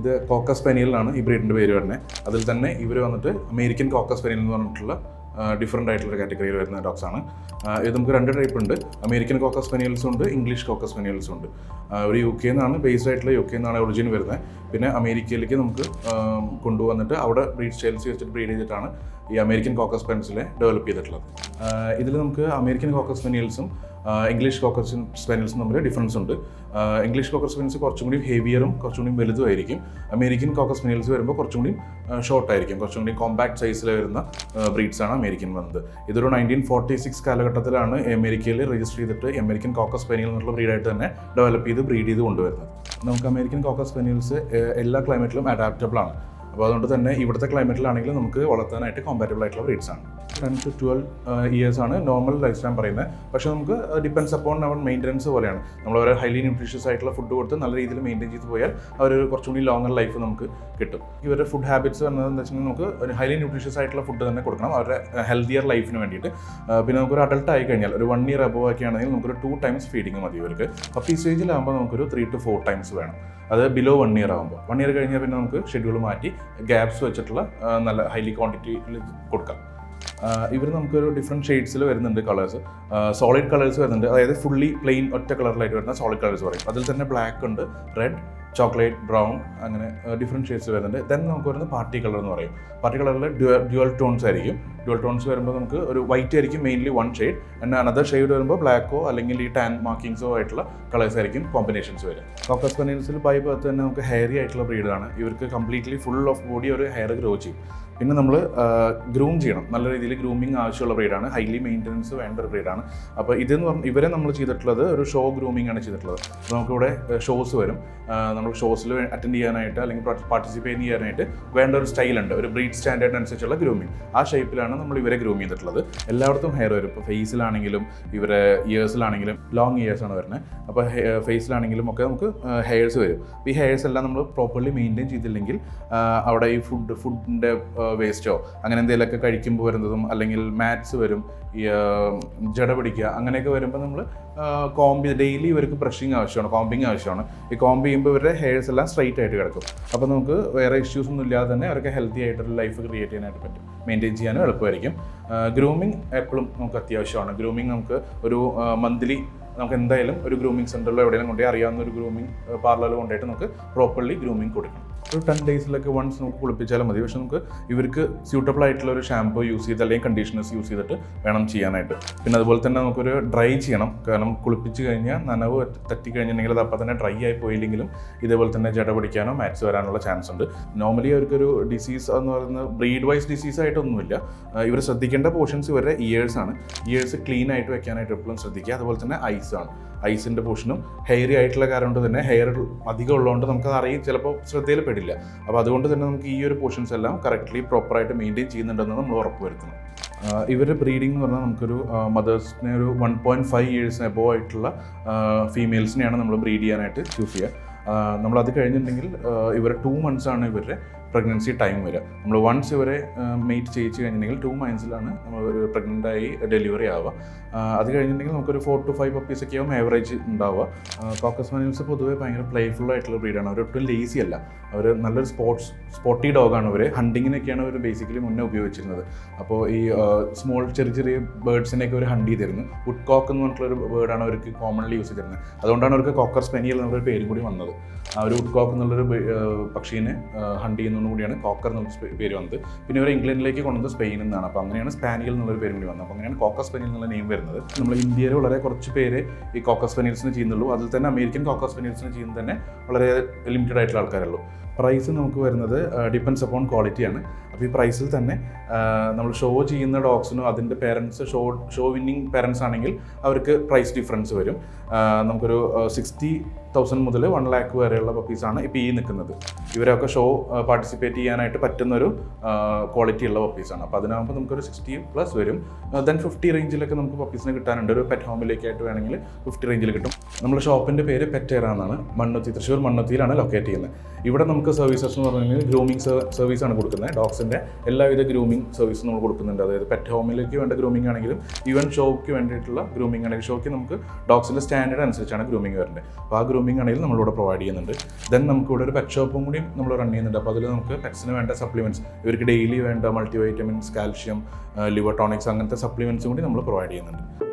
ഇത് കോക്കസ് സ്പാനിയലാണ് ഈ ബ്രീഡിൻ്റെ പേര് വരുന്നത്. അതിൽ തന്നെ ഇവർ വന്നിട്ട് അമേരിക്കൻ കോക്കസ് സ്പാനിയൽ എന്ന് പറഞ്ഞിട്ടുള്ള ഡിഫറെൻ്റ് ആയിട്ടുള്ള കാറ്റഗറിയിൽ വരുന്ന ഡോഗ്സ് ആണ്. ഇത് നമുക്ക് 2 ടൈപ്പ് ഉണ്ട്. അമേരിക്കൻ കോക്കസ് സ്പാനിയൽസും ഉണ്ട്, ഇംഗ്ലീഷ് കോക്കസ് സ്പാനിയൽസും ഉണ്ട്. ഒരു UK നിന്നാണ് ബേസ്ഡ് ആയിട്ടുള്ള UK നിന്നാണ് ഒറിജിൻ വരുന്നത്. പിന്നെ അമേരിക്കയിലേക്ക് നമുക്ക് കൊണ്ടുവന്നിട്ട് അവിടെ ബ്രീഡ് സ്റ്റൈൽസ് വെച്ചിട്ട് ബ്രീഡ് ചെയ്തിട്ടാണ് ഈ അമേരിക്കൻ കോക്കസ് സ്പാനിയൽസിനെ ഡെവലപ്പ് ചെയ്തിട്ടുള്ളത്. ഇതിൽ നമുക്ക് അമേരിക്കൻ കോക്കസ് സ്പാനിയൽസും ഇംഗ്ലീഷ് കോക്കസ് സ്പാനിയൽസും തമ്മിൽ ഡിഫറൻസ് ഉണ്ട്. ഇംഗ്ലീഷ് കോക്കസ് സ്പാനിയൽസ് കുറച്ചും കൂടി ഹെവിയറും കുറച്ചും കൂടി വലുതുമായിരിക്കും. അമേരിക്കൻ കോക്കസ് സ്പാനിയൽസ് വരുമ്പോൾ കുറച്ചും കൂടി ഷോർട്ടായിരിക്കും, കുറച്ചും കൂടി കോമ്പാക്ട് സൈസിൽ വരുന്ന ബ്രീഡ്സാണ് അമേരിക്കൻ വന്നത്. ഇതൊരു 1946 കാലഘട്ടത്തിലാണ് അമേരിക്കയിൽ രജിസ്റ്റർ ചെയ്തിട്ട് അമേരിക്കൻ കോക്കസ് സ്പാനിയൽ എന്നുള്ള ബ്രീഡായിട്ട് തന്നെ ഡെവലപ്പ് ചെയ്ത് ബ്രീഡ് ചെയ്ത് കൊണ്ടുവരുന്നത്. നമുക്ക് അമേരിക്കൻ കോക്കസ് സ്പാനിയൽസ് എല്ലാ ക്ലൈമറ്റിലും അഡാപ്റ്റബിൾ ആണ്. അപ്പോൾ അതുകൊണ്ട് തന്നെ ഇവിടുത്തെ ക്ലൈമറ്റിലാണെങ്കിലും നമുക്ക് വളർത്താനായിട്ട് കോമ്പാറ്റബിൾ ആയിട്ടുള്ള ബ്രീഡ്സ് ആണ്. 10 to 12 years ആണ് നോർമൽ ലൈഫ് സ്പാൻ പറയുന്നത്. പക്ഷേ നമുക്ക് ഡിപ്പെൻഡ്സ് അപ്പോൺ അവർ മെയിൻ്റനൻസ് പോലെയാണ്. നമ്മൾ ഒരു ഹൈലി ന്യൂട്രീഷ്യസ് ആയിട്ടുള്ള ഫുഡ് കൊടുത്ത് നല്ല രീതിയിൽ മെയിൻറ്റെയിൻ ചെയ്ത് പോയാൽ അവർ കുറച്ചും കൂടി ലോങ്ങർ ലൈഫ് നമുക്ക് കിട്ടും. ഇവരുടെ ഫുഡ് ഹാബിറ്റ്സ് പറഞ്ഞതെന്ന് വെച്ചാൽ നമുക്ക് ഒരു ഹൈലി ന്യൂട്രീഷ്യസ് ആയിട്ടുള്ള ഫുഡ് തന്നെ കൊടുക്കണം അവരുടെ ഹെൽത്തിയർ ലൈഫിന് വേണ്ടിയിട്ട്. പിന്നെ നമുക്കൊരു അഡൾട്ട് ആയി കഴിഞ്ഞാൽ ഒരു 1 year അബോവ് ഒക്കെ ആണെങ്കിൽ നമുക്കൊരു 2 times ഫീഡിങ് മതി ഇവർക്ക്. അപ്പോൾ ഈ സ്റ്റേജിലാകുമ്പോൾ നമുക്കൊരു 3 to 4 times വേണം. അത് ബിലോ 1 year ആകുമ്പോൾ. 1 year കഴിഞ്ഞാൽ പിന്നെ നമുക്ക് ഷെഡ്യൂൾ മാറ്റി ഗ്യാപ്സ് വെച്ചിട്ടുള്ള നല്ല ഹൈലി ക്വാണ്ടിറ്റിയിൽ കൊടുക്കാം. ഇവർ നമുക്കൊരു ഡിഫറെൻറ്റ് ഷെയ്ഡ്സിൽ വരുന്നുണ്ട് കളേഴ്സ്. സോളിഡ് കളേഴ്സ് വരുന്നുണ്ട്, അതായത് ഫുള്ളി പ്ലെയിൻ ഒറ്റ കളറിലായിട്ട് വരുന്ന സോളിഡ് കളേഴ്സ് പറയും. അതിൽ തന്നെ ബ്ലാക്ക് ഉണ്ട്, റെഡ്, ചോക്ലേറ്റ്, ബ്രൗൺ, അങ്ങനെ ഡിഫറെൻറ്റ് ഷെയ്ഡ്സ് വരുന്നുണ്ട്. ദെൻ നമുക്ക് വരുന്നത് പാർട്ടി കളർ എന്ന് പറയും. പാർട്ടി കളറിൽ ഡ്യുവൽ ടോൺസ് ആയിരിക്കും. ഡ്യുവൽ ടോൺസ് വരുമ്പോൾ നമുക്ക് ഒരു വൈറ്റ് ആയിരിക്കും mainly 1 shade, and another shade വരുമ്പോൾ ബ്ലാക്കോ അല്ലെങ്കിൽ ഈ ടാൻ മാർക്കിങ്സോ ആയിട്ടുള്ള കളേഴ്സ് ആയിരിക്കും കോമ്പിനേഷൻസ് വരും. കോക്കസ് സ്പാനിയൽസിൽ ബൈ ബർത്ത് തന്നെ നമുക്ക് ഹെയറി ആയിട്ടുള്ള ബ്രീഡാണ്. ഇവർക്ക് കംപ്ലീറ്റ്ലി ഫുൾ ഓഫ് ബോഡി ഒരു ഹെയർ ഗ്രോ ചെയ്യും. പിന്നെ നമ്മൾ ഗ്രൂം ചെയ്യണം, നല്ല രീതിയിൽ ഗ്രൂമിങ് ആവശ്യമുള്ള ബ്രീഡാണ്, ഹൈലി മെയിൻ്റനൻസ് വേണ്ട ഒരു ബ്രീഡാണ്. അപ്പോൾ ഇതെന്ന് പറഞ്ഞാൽ ഇവരെ നമ്മൾ ചെയ്തിട്ടുള്ളത് ഒരു ഷോ ഗ്രൂമിംഗ് ആണ് ചെയ്തിട്ടുള്ളത്. അപ്പോൾ നമുക്കിവിടെ ഷോസ് വരും, നമ്മൾ ഷോസിൽ അറ്റൻഡ് ചെയ്യാനായിട്ട് അല്ലെങ്കിൽ പാർട്ടിസിപ്പേറ്റ് ചെയ്യാനായിട്ട് വേണ്ട ഒരു സ്റ്റൈലുണ്ട്, ഒരു ബ്രീഡ് സ്റ്റാൻഡേർഡ് അനുസരിച്ചുള്ള ഗ്രൂമിങ്. ആ ഷേപ്പിലാണ് നമ്മൾ ഇവരെ ഗ്രൂം ചെയ്തിട്ടുള്ളത്. എല്ലായിടത്തും ഹെയർ വരും. ഇപ്പോൾ ഫേസിലാണെങ്കിലും ഇവരെ ഇയേഴ്സിലാണെങ്കിലും ലോങ് ഇയേഴ്സാണ് വരുന്നത്. അപ്പോൾ ഫേസിലാണെങ്കിലും ഒക്കെ നമുക്ക് ഹെയർസ് വരും. ഈ ഹെയർസ് എല്ലാം നമ്മൾ പ്രോപ്പർലി മെയിൻറ്റെയിൻ ചെയ്തില്ലെങ്കിൽ അവിടെ ഈ ഫുഡിൻ്റെ വേസ്റ്റോ അങ്ങനെ എന്തെങ്കിലുമൊക്കെ കഴിക്കുമ്പോൾ വരുന്നതും, അല്ലെങ്കിൽ മാറ്റ്സ് വരും, ഈ ജട പിടിക്കുക, അങ്ങനെയൊക്കെ വരുമ്പോൾ നമ്മൾ ഡെയിലി ഇവർക്ക് ബ്രഷിങ് ആവശ്യമാണ്, കോമ്പിങ് ആവശ്യമാണ്. ഈ കോമ്പ് ചെയ്യുമ്പോൾ ഇവരുടെ ഹെയർസ് എല്ലാം സ്ട്രൈറ്റ് ആയിട്ട് കിടക്കും. അപ്പോൾ നമുക്ക് വേറെ ഇഷ്യൂസ് ഒന്നും ഇല്ലാതെ തന്നെ അവർക്ക് ഹെൽത്തി ആയിട്ടൊരു ലൈഫ് ക്രിയേറ്റ് ചെയ്യാനായിട്ട് പറ്റും, മെയിൻറ്റെയിൻ ചെയ്യാനും എളുപ്പമായിരിക്കും. ഗ്രൂമിങ് എപ്പോഴും നമുക്ക് അത്യാവശ്യമാണ്. ഗ്രൂമിങ് നമുക്ക് ഒരു മന്ത്ലി നമുക്ക് എന്തായാലും ഒരു ഗ്രൂമിങ് സെൻറ്ററിലോ എവിടെയെങ്കിലും കൊണ്ടുപോയി അറിയാവുന്ന ഒരു ഗ്രൂമിങ് പാർലറിൽ കൊണ്ടുപോയിട്ട് നമുക്ക് പ്രോപ്പർലി ഗ്രൂമിങ് കൊടുക്കണം. ഒരു 10 daysലൊക്കെ വൺസ് നമുക്ക് കുളിപ്പിച്ചാലും മതി. പക്ഷെ നമുക്ക് ഇവർക്ക് സ്യൂട്ടബിൾ ആയിട്ടുള്ള ഒരു ഷാമ്പൂ യൂസ് ചെയ്ത് അല്ലെങ്കിൽ കണ്ടീഷണേഴ്സ് യൂസ് ചെയ്തിട്ട് വേണം ചെയ്യാനായിട്ട്. പിന്നെ അതുപോലെ തന്നെ നമുക്കൊരു ഡ്രൈ ചെയ്യണം. കാരണം കുളിപ്പിച്ച് കഴിഞ്ഞാൽ നനവ് തട്ടിക്കഴിഞ്ഞിട്ടുണ്ടെങ്കിൽ അത് അപ്പം തന്നെ ഡ്രൈ ആയി പോയില്ലെങ്കിലും ഇതേപോലെ തന്നെ ജട പിടിക്കാനോ മാറ്റ്സ് വരാനുള്ള ചാൻസ് ഉണ്ട്. നോർമലി അവർക്കൊരു ഡിസീസ് എന്ന് പറയുന്നത് ബ്രീഡ് വൈസ് ഡിസീസ് ആയിട്ടൊന്നുമില്ല. ഇവർ ശ്രദ്ധിക്കേണ്ട പോർഷൻസ് ഇവരുടെ ഇയേഴ്സ് ആണ്. ഇയേഴ്സ് ക്ലീൻ ആയിട്ട് വെക്കാനായിട്ട് എപ്പോഴും ശ്രദ്ധിക്കുക. അതുപോലെ തന്നെ ഐസ് ആണ്. ഐസിൻ്റെ പോർഷനും ഹെയറി ആയിട്ടുള്ള കാരണം കൊണ്ട് തന്നെ ഹെയർ അധികം ഉള്ളതുകൊണ്ട് നമുക്കത് അറിയും, ചിലപ്പോൾ ശ്രദ്ധയിൽ പെടില്ല. അപ്പോൾ അതുകൊണ്ട് തന്നെ നമുക്ക് ഈ ഒരു പോർഷൻസ് എല്ലാം കറക്റ്റ്ലി പ്രോപ്പറായിട്ട് മെയിൻറ്റെയിൻ ചെയ്യുന്നുണ്ടെന്ന് നമ്മൾ ഉറപ്പ് വരുത്തണം. ഇവരുടെ ബ്രീഡിംഗ് എന്ന് പറഞ്ഞാൽ നമുക്കൊരു മദേഴ്സിനെ ഒരു 1.5 years എബോവ് ആയിട്ടുള്ള ഫീമെയിൽസിനെയാണ് നമ്മൾ ബ്രീഡ് ചെയ്യാനായിട്ട് ചൂസ് ചെയ്യുക. നമ്മളത് കഴിഞ്ഞിട്ടുണ്ടെങ്കിൽ ഇവർ 2 months ആണ് ഇവരുടെ പ്രഗ്നൻസി ടൈം വരിക. നമ്മൾ വൺസ് ഇവരെ മെയ്റ്റ് ചെയ്യിച്ച് കഴിഞ്ഞിട്ടുണ്ടെങ്കിൽ 2 monthsലാണ് നമ്മൾ ഒരു പ്രഗ്നൻ്റായി ഡെലിവറി ആവുക. അത് കഴിഞ്ഞിട്ടുണ്ടെങ്കിൽ നമുക്കൊരു 4 to 5 puppies ഒക്കെ ആവും ആവറേജ് ഉണ്ടാവുക. കോക്കസ് സ്പാനിയൽസ് പൊതുവേ ഭയങ്കര പ്ലേഫുൾ ആയിട്ടുള്ള ബ്രീഡാണ്. അവർ ഒട്ടും ലേസി അല്ല. അവർ നല്ലൊരു സ്പോട്ടി ഡോഗാണ്. അവർ ഹണ്ടിങ്ങിനൊക്കെയാണ് അവർ ബേസിക്കലി മുന്നേ ഉപയോഗിച്ചിരുന്നത്. അപ്പോൾ ഈ ചെറിയ ചെറിയ ബേർഡ്സിനെയൊക്കെ അവർ ഹണ്ട് ചെയ്തിരുന്നു. വുഡ് കോക്ക് എന്ന് പറഞ്ഞിട്ടുള്ളൊരു ബേർഡാണ് അവർക്ക് കോമൺലി യൂസ് ചെയ്തിരുന്നത്. അതുകൊണ്ടാണ് അവർക്ക് കോക്കർ സ്പാനിയൽ എന്നൊരു പേരും കൂടി വന്നത്. ആ ഒരു വുഡ് കോക്ക് എന്നുള്ളൊരു പക്ഷീനെ ഹണ്ട് ചെയ്യുന്നതുകൊണ്ട് കൂടിയാണ് കോക്കർ എന്നുള്ള പേര് വന്നത്. പിന്നെ ഇവർ ഇംഗ്ലണ്ടിലേക്ക് കൊണ്ടുവന്നത് സ്പെയിനിൽ നിന്നാണ്. അപ്പോൾ അങ്ങനെയാണ് സ്പാനിയൽ എന്നുള്ളൊരു പേരും കൂടി വന്നത്. അപ്പോൾ അങ്ങനെയാണ് കോക്കർ സ്പാനിയൽ എന്നുള്ള നെയിം വരുന്നത്. നമ്മൾ ഇന്ത്യയിൽ വളരെ കുറച്ച് പേര് ഈ കോക്കർ സ്പാനിയൽസിന് ചെയ്യുന്നുള്ളൂ. അതിൽ തന്നെ അമേരിക്കൻ കോക്കർ സ്പാനിയൽസിന് ചെയ്യുന്നത് തന്നെ വളരെ ലിമിറ്റഡ് ആയിട്ടുള്ള ആൾക്കാരുള്ളൂ. പ്രൈസ് നമുക്ക് വരുന്നത് ഡിപ്പെൻഡ്സ് അപ്പോൺ ക്വാളിറ്റിയാണ്. അപ്പോൾ ഈ പ്രൈസിൽ തന്നെ നമ്മൾ ഷോ ചെയ്യുന്ന ഡോഗ്സിനും അതിൻ്റെ പേരൻസ് ഷോ വിന്നിങ് പേരൻസ് ആണെങ്കിൽ അവർക്ക് പ്രൈസ് ഡിഫറൻസ് വരും. നമുക്കൊരു 60,000 മുതൽ 1 lakh വരെയുള്ള പപ്പീസാണ് ഇപ്പോൾ ഈ നിൽക്കുന്നത്. ഇവരൊക്കെ ഷോ പാർട്ടിസിപ്പേറ്റ് ചെയ്യാനായിട്ട് പറ്റുന്നൊരു ക്വാളിറ്റി ഉള്ള പപ്പീസാണ്. അപ്പോൾ അതിനാകുമ്പോൾ നമുക്കൊരു 60+ വരും. ദെൻ 50 റേഞ്ചിലൊക്കെ നമുക്ക് പപ്പീസിനെ കിട്ടാനുണ്ട്. ഒരു പെറ്റ് ഹോമിലേക്കായിട്ട് വേണമെങ്കിൽ 50 റേഞ്ചിൽ കിട്ടും. നമ്മുടെ ഷോപ്പിൻ്റെ പേര് പെറ്റ് എയർ എന്നാണ്. തൃശ്ശൂർ മണ്ണുത്തിയിലാണ് ലൊക്കേറ്റ് ചെയ്യുന്നത്. ഇവിടെ നമുക്ക് നമുക്ക് സർവീസസ് എന്ന് പറഞ്ഞു കഴിഞ്ഞാൽ ഗ്രൂമിങ് സർവീസാണ് കൊടുക്കുന്നത്. ഡോഗ്സിൻ്റെ എല്ലാവിധ ഗ്രൂമിങ് സർവീസും നമ്മൾ കൊടുക്കുന്നുണ്ട്. അതായത് പെറ്റ് ഹോമിലേക്ക് വേണ്ട ഗ്രൂമിംഗ് ആണെങ്കിലും ഈവൻ ഷോയ്ക്ക് വേണ്ടിയിട്ടുള്ള ഗ്രൂമിംഗ് ആണെങ്കിലും ഷോയ്ക്ക് നമുക്ക് ഡോഗ്സിൻ്റെ സ്റ്റാൻഡേർഡ് അനുസരിച്ചാണ് ഗ്രൂമിംഗ് വരുന്നത്. അപ്പോൾ ആ ഗ്രൂമിംഗ് ആണെങ്കിലും നമ്മളിവിടെ പ്രൊവൈഡ് ചെയ്യുന്നുണ്ട്. ദെൻ നമുക്കിവിടെ ഒരു പെറ്റ് ഷോപ്പും കൂടി നമ്മൾ റൺ ചെയ്യുന്നുണ്ട്. അപ്പോൾ അതിൽ നമുക്ക് പെറ്റ്സിന് വേണ്ട സപ്ലിമെൻറ്റ്സ്, ഇവർക്ക് ഡെയിലി വേണ്ട multi vitamins, calcium, liver tunics അങ്ങനത്തെ സപ്ലിമെൻറ്റ്സും കൂടി നമ്മൾ പ്രൊവൈഡ് ചെയ്യുന്നുണ്ട്.